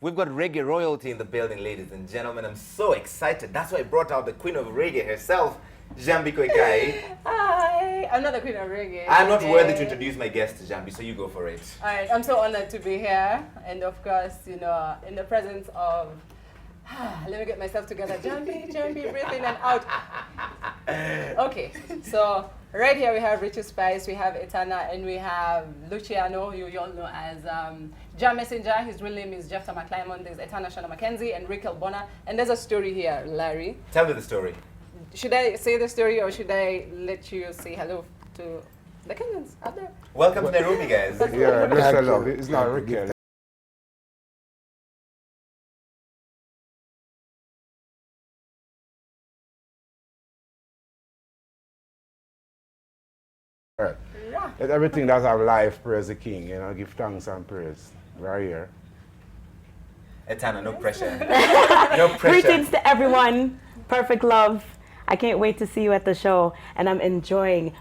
We've got reggae royalty in the building, ladies and gentlemen. I'm so excited. That's why I brought out the queen of reggae herself, Njambi Koikai. Hi, I'm not the queen of reggae. I'm not worthy to introduce my guest, Njambi, so you go for it. All right, I'm so honored to be here. And of course, you know, in the presence of, let me get myself together. Njambi, Njambi, breathe in and out. Okay, so right here we have Richie Spice, we have Etana, and we have Luciano, you all know as Jam Messenger. His real name is Jeffta McClymont. There's Etana Shana Mackenzie and Rick Elbona. And there's a story here, Larry. Tell me the story. Should I say the story or should I let you say hello to the Kenyans out there? Welcome to Nairobi, guys. Yeah, Mr. Love. It's not Rick. Right. Yeah. Let everything that's our life praise the King, you know, give thanks and praise. We're here. Etana, no pressure. No pressure. Greetings to everyone. Perfect love. I can't wait to see you at the show, and I'm enjoying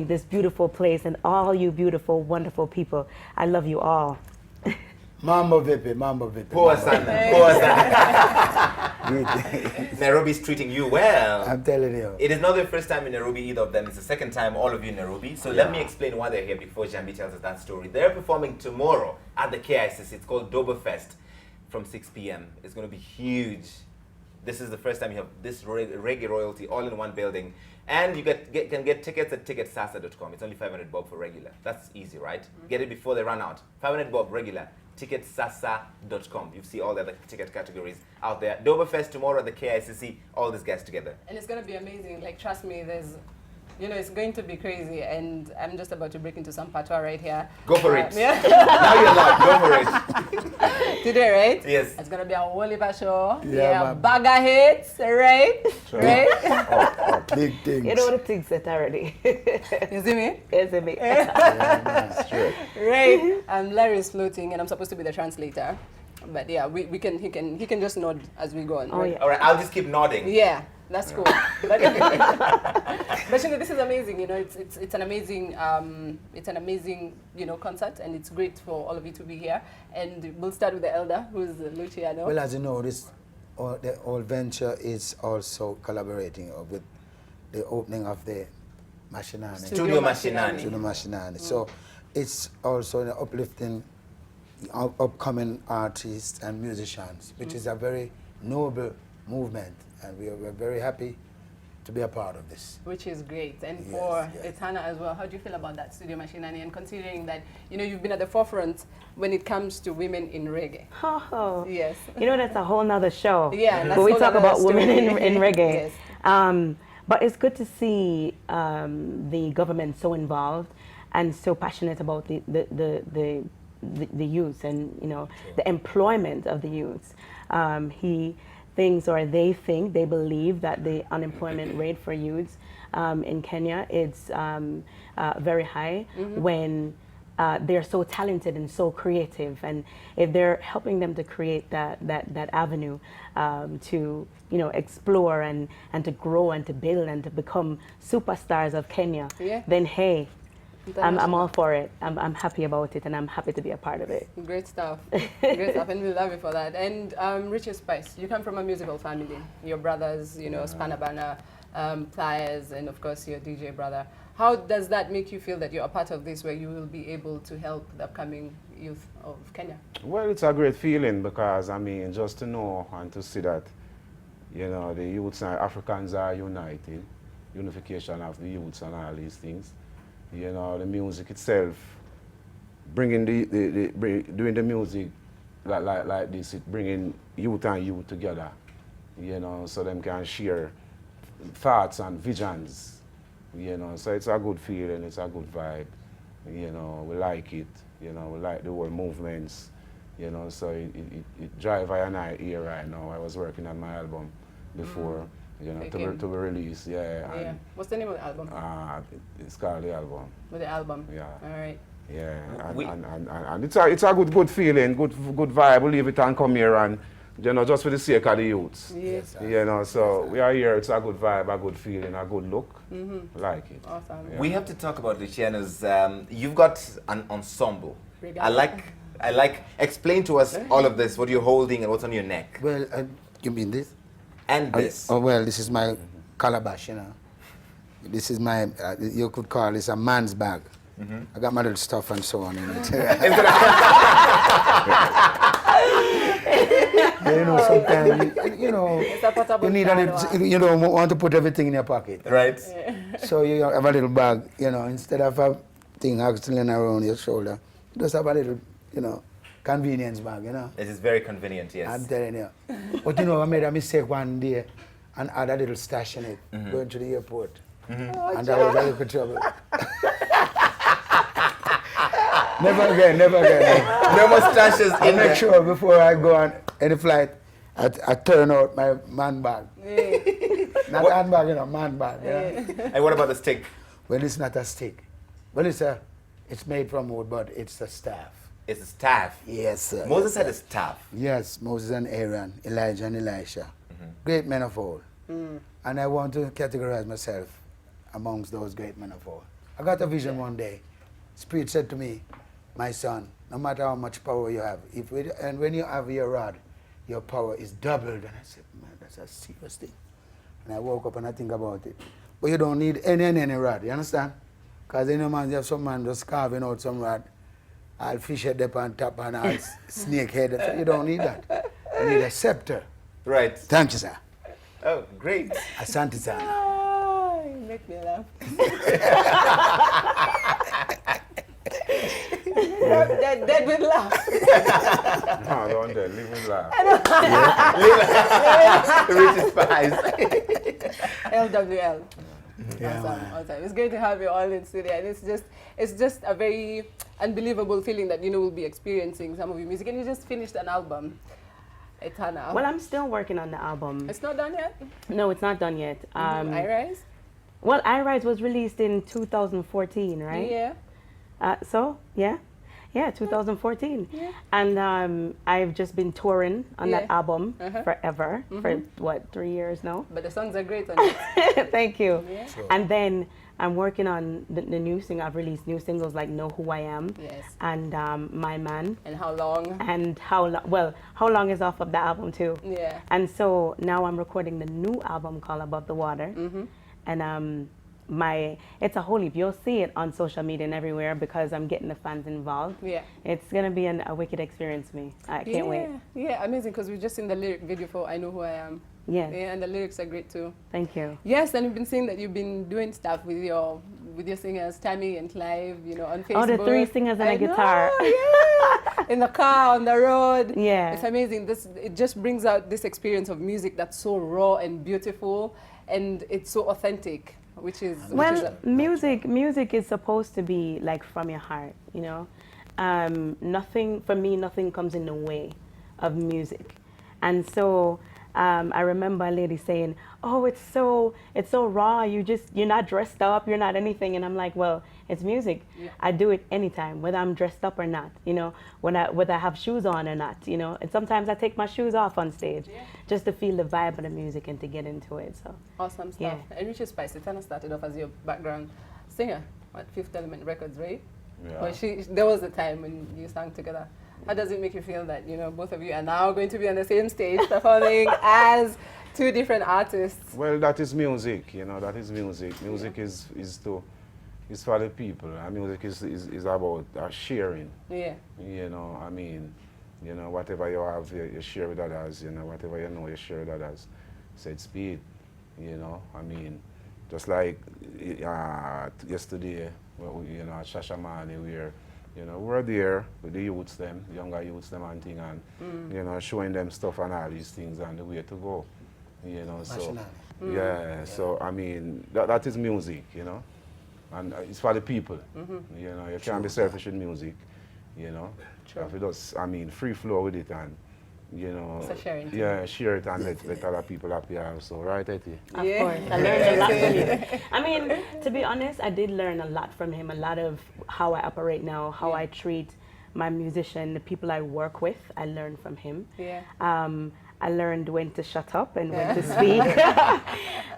this beautiful place and all you beautiful, wonderful people. I love you all. Mambo vipi, mambo vipi. Poor son, poor son. Nairobi's treating you well. I'm telling you. It is not the first time in Nairobi, either of them. It's the second time all of you in Nairobi. So let me explain why they're here before Njambi tells us that story. They're performing tomorrow at the KICC. It's called Doberfest from 6 p.m. It's going to be huge. This is the first time you have this reggae royalty all in one building. And you can get tickets at ticketsasa.com. It's only 500 bob for regular. That's easy, right? Get it before they run out. 500 bob regular. Ticketsasa.com. You see all the other ticket categories out there. Doberfest tomorrow at the KICC. All these guys together. And it's going to be amazing. Like, trust me, you know, it's going to be crazy. And I'm just about to break into some patois right here. Go for it. Yeah. Now you're allowed. Go for it. Today, right? Yes. It's going to be a Oliver show. Yeah, bagger hits, right? Sure. Right? Big things. You know the things that already. You see me? Is it me? Straight. Right. Larry is floating, and I'm supposed to be the translator. But yeah, he can just nod as we go on. Oh, right? yeah. All right, I'll just keep nodding. Yeah, that's cool. But you know, this is amazing. You know, it's an amazing you know, concert, and it's great for all of you to be here. And we'll start with the elder, who's Luciano. Well, as you know, the whole venture is also collaborating with the opening of the Mashinani. Studio Mashinani. Studio Mashinani. So it's also an uplifting upcoming artists and musicians, which is a very noble movement, and we're very happy to be a part of this. Which is great. And Yes, for yes. Etana as well, how do you feel about that, Studio Mashinani, and considering that, you know, you've been at the forefront when it comes to women in reggae? Oh, Yes. you know, that's a whole nother show. Yeah, that's But we whole talk nother about women story. in reggae. Yes. But it's good to see the government so involved and so passionate about the youth and, you know, the employment of the youth. They believe that the unemployment rate for youths in Kenya is very high when they're so talented and so creative, and if they're helping them to create that avenue to, you know, explore and to grow and to build and to become superstars of Kenya, then hey, I'm all for it. I'm happy about it, and I'm happy to be a part of it. Great stuff. Great stuff, and we love you for that. And Richie Spice, you come from a musical family. Your brothers, you know, Spanabana, Pliers, and of course your DJ brother. How does that make you feel that you're a part of this, where you will be able to help the upcoming youth of Kenya? Well, it's a great feeling because, I mean, just to know and to see that, you know, the youths and Africans are united, unification of the youths and all these things. You know, the music itself, doing the music like this, it bringing youth and youth together, you know, so them can share thoughts and visions, you know. So it's a good feeling, it's a good vibe, you know. We like it, you know. We like the whole movements, you know. So it drive I and I here right now. I was working on my album before. You know, to be released, yeah. Yeah. What's the name of the album? It's called the album. With the album. Yeah. All right. Yeah, and it's a good feeling, good vibe. We leave it and come here and, you know, just for the sake of the youths. Yes. You know, so we are here. It's a good vibe, a good feeling, a good look. Like it. Awesome. Yeah. We have to talk about Luciano's. You've got an ensemble. Reggae. I like I like, explain to us all of this, what you're holding and what's on your neck. Well, you mean this? And this. Oh, well, this is my calabash, you know. This is my, you could call this a man's bag. I got my little stuff and so on in it. You know, sometimes, you know, you need a little, you don't want to put everything in your pocket. Right. So you have a little bag, you know, instead of a thing hanging around your shoulder, you just have a little, you know, convenience bag, you know. It is very convenient, yes. I'm telling you. But you know, I made a mistake one day and had a little stash in it going to the airport. And that was a little trouble. Never again, never again. No more stashes I in make there. sure before I go on any flight, I turn out my man bag. Not handbag, you know, man bag. You know? And what about the stick? Well, it's not a stick. Well, it's made from wood, but it's a staff. It's a staff. Yes, sir. Moses had a staff. Yes, Moses and Aaron, Elijah and Elisha. Great men of old. And I want to categorize myself amongst those great men of old. I got a vision one day. Spirit said to me, my son, no matter how much power you have, and when you have your rod, your power is doubled. And I said, man, that's a serious thing. And I woke up and I think about it. But you don't need any rod, you understand? Because any man, you have some man just carving out some rod. I'll fish head up on top and I'll snake head. So you don't need that. You need a scepter. Right. Thank you, sir. Oh, great. Asante sana. Oh, you make me laugh. Dead with laugh. No, don't dead. Live with laugh. Richie Spice. LWL. Yeah, Awesome. It's great to have you all in studio, and it's just a very unbelievable feeling that we'll be experiencing some of your music, and you just finished an album, Etana. Well, I'm still working on the album. It's not done yet. No, it's not done yet. I Rise. Well, I Rise was released in 2014, right? Yeah. So, yeah. Yeah, 2014. Yeah. And I've just been touring on that album forever, for what, 3 years now? But the songs are great on it. Thank you. Yeah. Sure. And then I'm working on the new single. I've released new singles like Know Who I Am Yes. and My Man. And how long? And How Long is off of the album too. Yeah. And so now I'm recording the new album called Above the Water. And it's a whole heap. You'll see it on social media and everywhere because I'm getting the fans involved. Yeah. It's gonna be a wicked experience for me. I can't wait. Yeah, amazing, because we've just seen the lyric video for I Know Who I Am. Yes. Yeah, and the lyrics are great too. Thank you. Yes, and we've been seeing that you've been doing stuff with your singers, Tammy and Clive, on Facebook. Oh, the three singers and a guitar. Yeah. In the car, on the road. Yeah. It's amazing. It just brings out this experience of music that's so raw and beautiful, and it's so authentic, which is music is supposed to be like from your heart, nothing comes in the way of music. And so I remember a lady saying, oh, it's so raw, you're not dressed up, you're not anything. And I'm like, well, it's music. Yeah. I do it anytime, whether I'm dressed up or not, whether I have shoes on or not, and sometimes I take my shoes off on stage just to feel the vibe of the music and to get into it. So awesome stuff. Yeah. And Richie Spice, Etana started off as your background singer at Fifth Element Records, right? Yeah. Well, there was a time when you sang together. How does it make you feel that, both of you are now going to be on the same stage performing as two different artists? Well, that is music, that is music. Music is for the people. And music is about sharing. Yeah. Whatever you have, you share with others. Whatever you know, you share with others. Said speed. Just like yesterday, at Shashamane, we were there with the youths, the younger youths, and thing, and showing them stuff and all these things and the way to go. So so that is music, and it's for the people. You can't be selfish in music, If you just, free flow with it and, So sharing. Yeah, share it and let other people happy also, right, Etty? Of course, I learned a lot from you. To be honest, I did learn a lot from him, a lot of how I operate now, how I treat my musician, the people I work with, I learn from him. Yeah. I learned when to shut up and when to speak.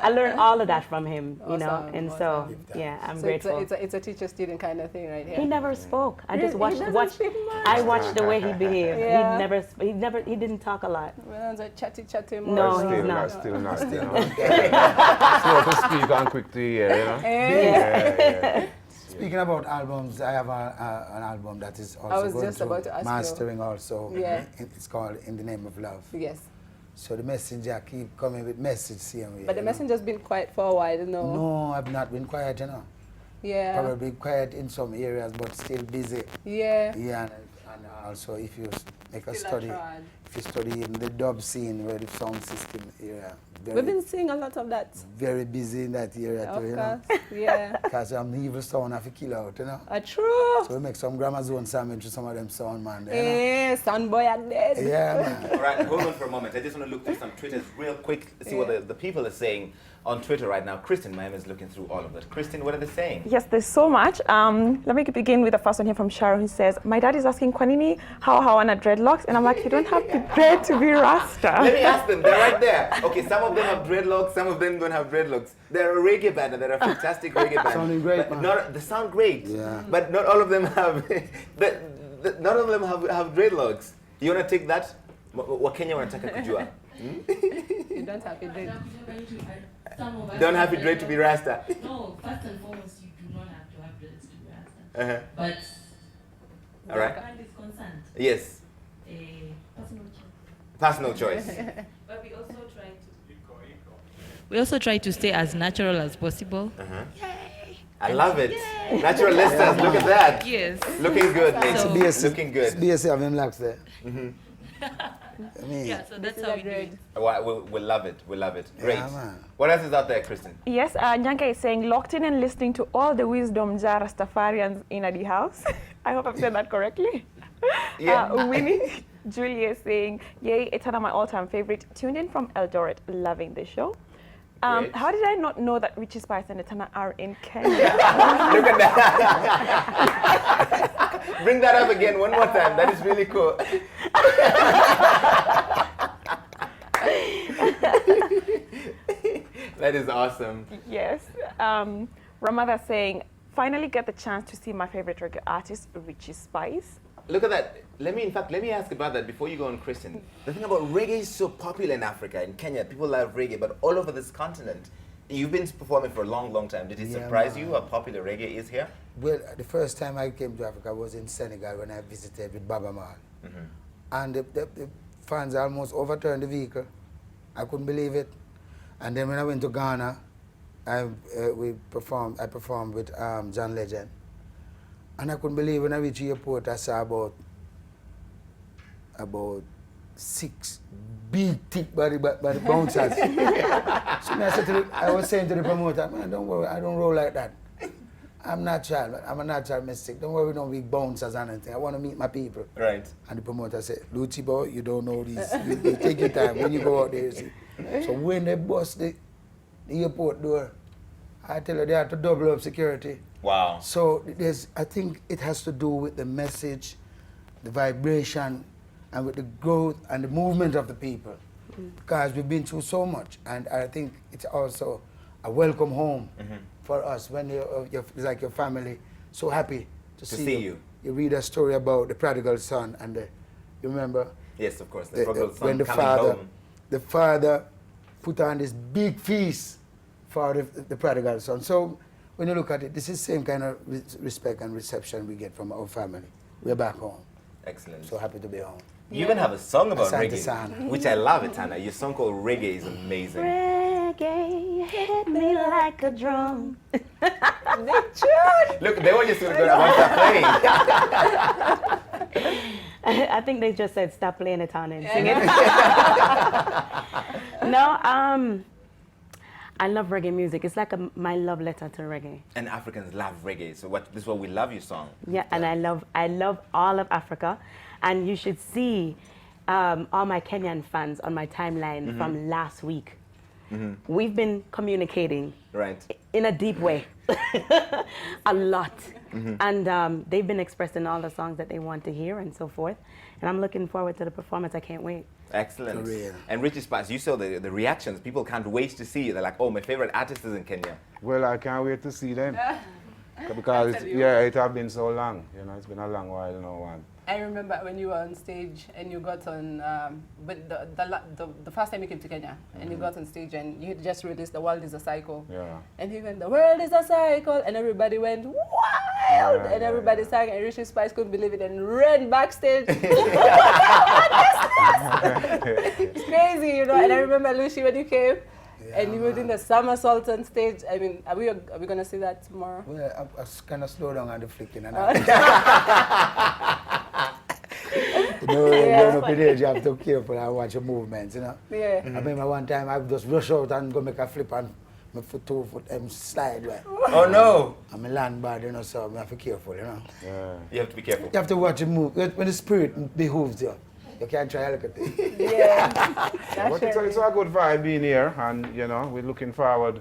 I learned all of that from him, you know, Awesome, and awesome. so yeah, I'm So grateful. it's a teacher-student kind of thing right here. He never spoke. I just Really? He watched. doesn't speak much? I watched the way he behaved. Yeah. He didn't talk a lot. Well, it's a chatty No, Still he's not. not. Still not. Slow to speak and quick to hear, you know? Yeah. Speaking about albums, I have an album that is also was going just through about to ask you. mastering also. Yeah. It's called In the Name of Love. Yes. So the messenger keep coming with message same way. But the you know. messenger's been quiet for a while, you know. No, I've not been quiet, you know. Yeah. Probably quiet in some areas, but still busy. Yeah. Yeah, and also if you make a Still a study, trod. if you study in the dub scene where the sound system area, We've been seeing a lot of that. very busy in that area too, you know. Of course. Yeah. Because evil sound have to kill out, you know. True. So we make some grammar zone sound to some of them sound, man. You know? Sound boy are dead. Yeah, man. All right, hold on for a moment. I just want to look through some Twitters real quick, see what the people are saying on Twitter right now. Kristen, my is looking through all of that. Kristen, what are they saying? Yes, there's so much. Let me begin with the first one here from Sharon, who says, my dad is asking Kwanini how on a dreadlocks, and I'm like, you don't have to dread to be Rasta. Let me ask them. They're right there. Okay, some of them have dreadlocks, some of them don't have dreadlocks. They're a reggae band, and they're a fantastic reggae band. Sounding great, but man. they sound great. Yeah. But not all of them have. None of them have dreadlocks. You wanna take that? Wakenya wanataka kujua. You don't have to do. Don't have to dread to be Rasta. No, first and foremost, you do not have to have dreads to be Rasta. But All right. where is concerned, Yes. a personal choice. Personal choice. But we also try to stay as natural as possible. I love it. Natural listeners, look at that. Yes. Looking good, mate. So- Looking good. BSC have them locks there. I mean, Yeah, so that's how we do it. We love it. We love it. Great. Yeah, man. What else is out there, Kristen? Yes, Nyanka is saying, locked in and listening to all the wisdom jar Rastafarians in the house. I hope I've said that correctly. Yeah. Winnie Julie is saying, yay, Etana, my all-time favorite. Tuned in from Eldoret, loving the show. Great. How did I not know that Richie Spice and Etana are in Kenya? Look at that. Bring that up again one more time. That is really cool. That is awesome. Yes. Ramada saying, finally get the chance to see my favorite reggae artist, Richie Spice. Look at that. Let me ask about that before you go on, Kristen. The thing about reggae is so popular in Africa, in Kenya. People love reggae, but all over this continent. You've been performing for a long, long time. Did it Yeah, surprise man. you how popular reggae is here? well, the first time I came to Africa was in Senegal when I visited with Baba Mal. And the fans almost overturned the vehicle. I couldn't believe it. And then when I went to Ghana, I performed with John Legend. And I couldn't believe when I reached the airport, I saw about 6 big, thick body bouncers. So I was saying to the promoter, man, don't worry, I don't roll like that. I'm natural, I'm a natural mystic. Don't worry, don't be bouncers or anything. I want to meet my people. Right. And the promoter said, Luchi boy, you don't know this. You take your time when you go out there, you see. So when they bust the airport door, I tell you they have to double up security. Wow. So I think it has to do with the message, the vibration, and with the growth and the movement of the people. Because we've been through so much, and I think it's also a welcome home for us when it's like your family, so happy to see you. You read a story about the prodigal son, and you remember? Yes, of course. The prodigal son when the coming father put on this big feast for the prodigal son. So when you look at it, this is the same kind of respect and reception we get from our family. We're back home. Excellent. So happy to be home. You even have a song about Asante reggae, sana. which I love, Etana. Your song called Reggae is amazing. Reggae hit me like a drum. Look, they were just going to start playing. I think they just said stop playing Etana and sing it. No, I love reggae music. It's like my love letter to reggae. And Africans love reggae, so this is what we love your song. Yeah, and I love all of Africa, and you should see all my Kenyan fans on my timeline from last week. We've been communicating Right. in a deep way. a lot. And they've been expressing all the songs that they want to hear and so forth. And I'm looking forward to the performance. I can't wait. Excellent. For real. And Richie Spice, you saw the reactions. People can't wait to see you. They're like, oh, my favorite artist is in Kenya. Well, I can't wait to see them. Because, it has been so long. You know, it's been a long while now. And I remember when you were on stage and you got on, but the first time you came to Kenya, and you got on stage and you just released The World is a Cycle. yeah. And he went, the world is a cycle, and everybody went wild, and everybody sang, and Richie Spice couldn't believe it and ran backstage. It's crazy, you know. And I remember Lucy when you came, and you were doing the somersault on stage. I mean, are we gonna see that tomorrow? Well, I kind of slow down on the flicking. And you know, growing up in age, you have to be careful and watch your movements, you know. Yeah. I remember one time I just rush out and go make a flip and my two foot slide. Right? Oh, no. I'm a land bad, you know, so I have to be careful, you know. Yeah. You have to be careful. You have to watch it move. When the spirit behooves you, you can't try to look at it. Yeah. But it's a good vibe being here, and you know, we're looking forward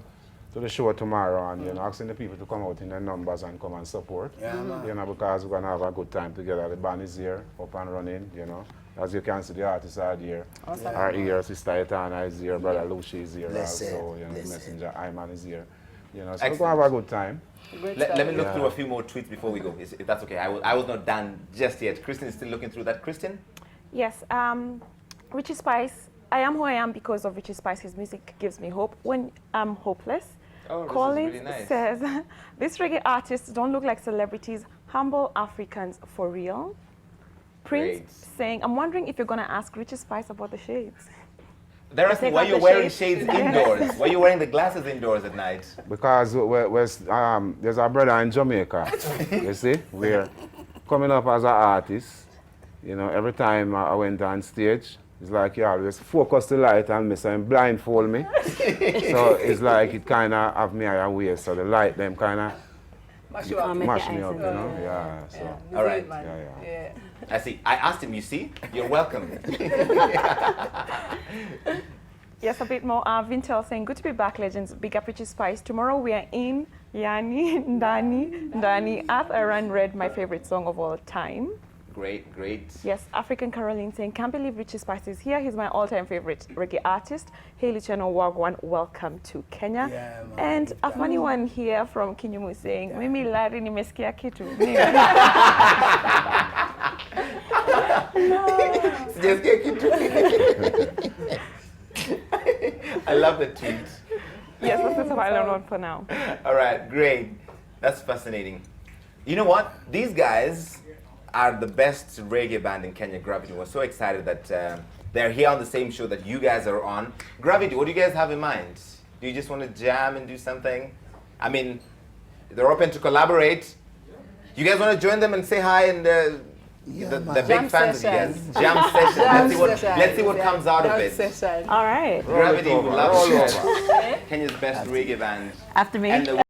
to the show tomorrow, and you know, asking the people to come out in their numbers and come and support. Yeah, man. You know, because we're gonna have a good time together. The band is here, up and running. You know, as you can see, the artists are here. Awesome. Our here, Sister Etana is here, Brother Lucy is here Blessed, also. You know, blessed. Messenger Iman is here. You know, so we're Excellent. gonna have a good time. Great Let stuff. me look Yeah. through a few more tweets before we go, if that's okay. I was not done just yet. Kristen is still looking through that. Kristen? Yes, Richie Spice. I am who I am because of Richie Spice. His music gives me hope when I'm hopeless. Oh, this is Collins really nice. says, these reggae artists don't look like celebrities, humble Africans for real. Prince Great. saying, I'm wondering if you're going to ask Richie Spice about the shades. They're asking take why off you're the wearing shades. shades indoors. Why are you wearing the glasses indoors at night? Because there's a brother in Jamaica, you see, we're coming up as an artist. You know, every time I went on stage, it's like you always focus the light on me, so and blindfold me. So it's like it kind of have me away, so the light them kind of Mash you up. Make mash your me eyes up, you open. know. Yeah. So Yeah. All right. Man. Yeah, Yeah. I see. I asked him, you see? You're welcome. Yes, a bit more. Vintel saying, good to be back, legends. Big up Richie Spice. Tomorrow we are in Yani, Ndani, Earth Around Red, my favorite song of all time. Great, great. Yes, African Caroline saying, can't believe Richie Spice is here. He's my all-time favorite reggae artist. Hey, Luciano Wagwan, welcome to Kenya. Yeah, man. And a funny one here from Kinyumu saying, Mimi Larry nimesikia kitu. Just get it. I love the tweet. Yes, that's the final one for now. All right, great. That's fascinating. You know what? These guys are the best reggae band in Kenya, Gravity. We're so excited that they're here on the same show that you guys are on. Gravity, what do you guys have in mind? Do you just want to jam and do something? I mean, they're open to collaborate. You guys want to join them and say hi and the man. big Jam fans of you guys? session. Jam session. Let's see what Yeah. comes out of Jam it. session. All right. Gravity, we love Roll you over. guys. Kenya's best reggae band. After me. And the